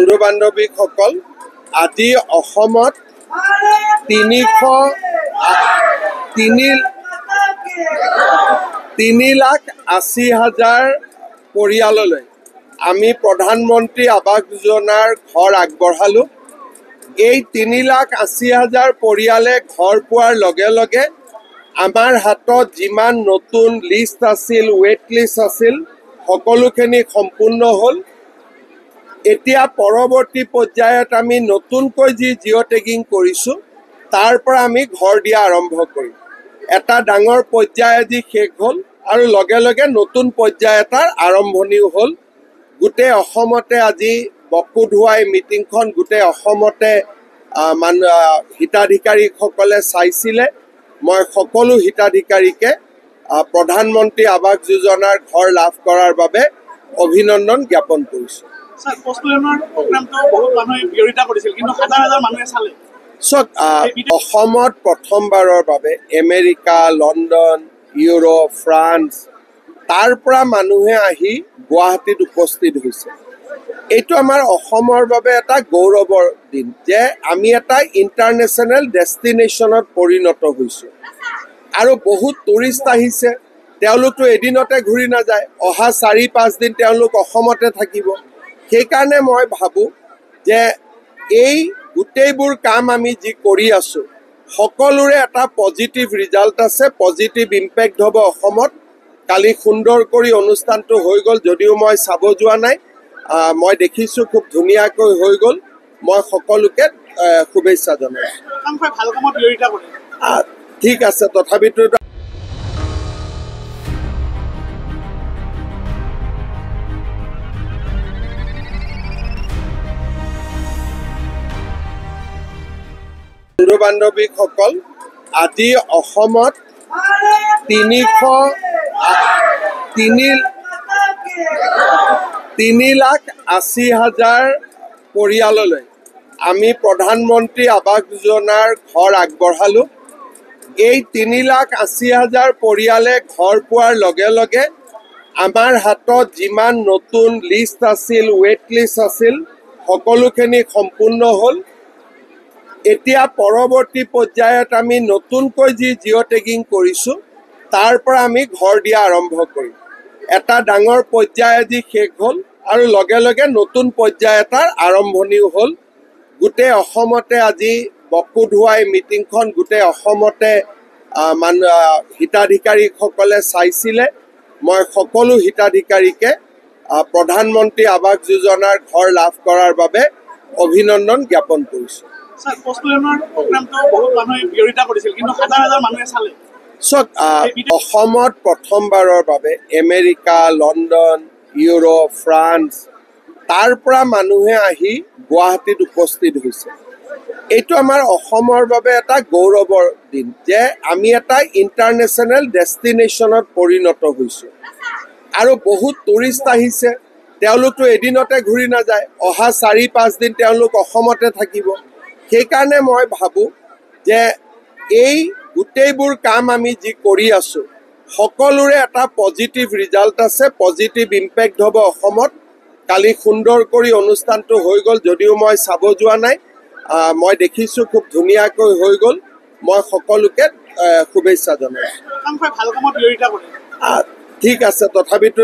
বন্ধু বান্ধৱীসকল, আজি অসমত 3,80,000 পৰিয়াললৈ আমি প্ৰধানমন্ত্ৰী আৱাস যোজনাৰ ঘৰ আগবঢ়ালোঁ। এই 3,80,000 পৰিয়ালে ঘৰ পোৱাৰ লগে লগে আমাৰ হাতত যিমান নতুন লিষ্ট আছিল, ৱেইট লিষ্ট আছিল, সকলোখিনি সম্পূৰ্ণ হ'ল। এতিয়া পৰৱৰ্তী পৰ্যায়ত আমি নতুনকৈ যি জিঅ' টেগিং কৰিছোঁ তাৰ পৰা আমি ঘৰ দিয়া আৰম্ভ কৰিম। এটা ডাঙৰ পৰ্যায় আজি শেষ হ'ল আৰু লগে লগে নতুন পৰ্যায় এটাৰ আৰম্ভণিও হ'ল। গোটেই অসমতে আজি বপুধুৱাই মিটিংখন গোটেই অসমতে হিতাধিকাৰীসকলে চাইছিলে। মই সকলো হিতাধিকাৰীকে প্ৰধানমন্ত্ৰী আৱাস যোজনাৰ ঘৰ লাভ কৰাৰ বাবে অভিনন্দন জ্ঞাপন কৰিছোঁ। অসমত প্ৰথমবাৰৰ বাবে আমেৰিকা, লণ্ডন, ইউৰোপ, ফ্ৰান্স তাৰ পৰা মানুহে আহি গুৱাহাটীত উপস্থিত হৈছে। এইটো আমাৰ অসমৰ বাবে এটা গৌৰৱৰ দিন যে আমি এটা ইণ্টাৰনেশ্যনেল ডেষ্টিনেশ্যনত পৰিণত হৈছোঁ। আৰু বহুত টুৰিষ্ট আহিছে, তেওঁলোকতো এদিনতে ঘূৰি নাযায়, অহা 4-5 দিন তেওঁলোক অসমতে থাকিব। সেইকাৰণে মই ভাবোঁ যে এই গোটেইবোৰ কাম আমি যি কৰি আছোঁ সকলোৰে এটা পজিটিভ ৰিজাল্ট আছে, পজিটিভ ইম্পেক্ট হ'ব অসমত। কালি সুন্দৰ কৰি অনুষ্ঠানটো হৈ গ'ল, যদিও মই চাব যোৱা নাই, মই দেখিছোঁ খুব ধুনীয়াকৈ হৈ গ'ল। মই সকলোকে শুভেচ্ছা জনাইছোঁ। ঠিক আছে, তথাপিতো বন্ধু বান্ধৱীসকল, আজি অসমত 3,80,000 পৰিয়াললৈ আমি প্ৰধানমন্ত্ৰী আৱাস যোজনাৰ ঘৰ আগবঢ়ালোঁ। এই 3,80,000 পৰিয়ালে ঘৰ পোৱাৰ লগে লগে আমাৰ হাতত যিমান নতুন লিষ্ট আছিল, ৱেইট লিষ্ট আছিল, সকলোখিনি সম্পূৰ্ণ হ'ল। এতিয়া পৰৱৰ্তী পৰ্যায়ত আমি নতুনকৈ যি জিঅ' টেগিং কৰিছোঁ তাৰ পৰা আমি ঘৰ দিয়া আৰম্ভ কৰিম। এটা ডাঙৰ পৰ্যায় আজি শেষ হ'ল আৰু লগে লগে নতুন পৰ্যায় এটাৰ আৰম্ভণিও হ'ল। গোটেই অসমতে আজি বপুধুৱাই মিটিংখন গোটেই অসমতে হিতাধিকাৰীসকলে চাইছিলে। মই সকলো হিতাধিকাৰীকে প্ৰধানমন্ত্ৰী আৱাস যোজনাৰ ঘৰ লাভ কৰাৰ বাবে অভিনন্দন জ্ঞাপন কৰিছোঁ। অসমত প্ৰথমবাৰৰ বাবে আমেৰিকা, লণ্ডন, ইউৰোপ, ফ্ৰান্স তাৰ পৰা মানুহে আহি গুৱাহাটীত উপস্থিত হৈছে। এইটো আমাৰ অসমৰ বাবে এটা গৌৰৱৰ দিন যে আমি এটা ইণ্টাৰনেশ্যনেল ডেষ্টিনেশ্যনত পৰিণত হৈছোঁ। আৰু বহুত টুৰিষ্ট আহিছে, তেওঁলোকতো এদিনতে ঘূৰি নাযায়, অহা 4-5 দিন তেওঁলোক অসমতে থাকিব। সেইকাৰণে মই ভাবোঁ যে এই গোটেইবোৰ কাম আমি যি কৰি আছোঁ সকলোৰে এটা পজিটিভ ৰিজাল্ট আছে, পজিটিভ ইম্পেক্ট হ'ব অসমত। কালি সুন্দৰ কৰি অনুষ্ঠানটো হৈ গ'ল, যদিও মই চাব যোৱা নাই, মই দেখিছোঁ খুব ধুনীয়াকৈ হৈ গ'ল। মই সকলোকে শুভেচ্ছা জনাইছোঁ। ঠিক আছে, তথাপিতো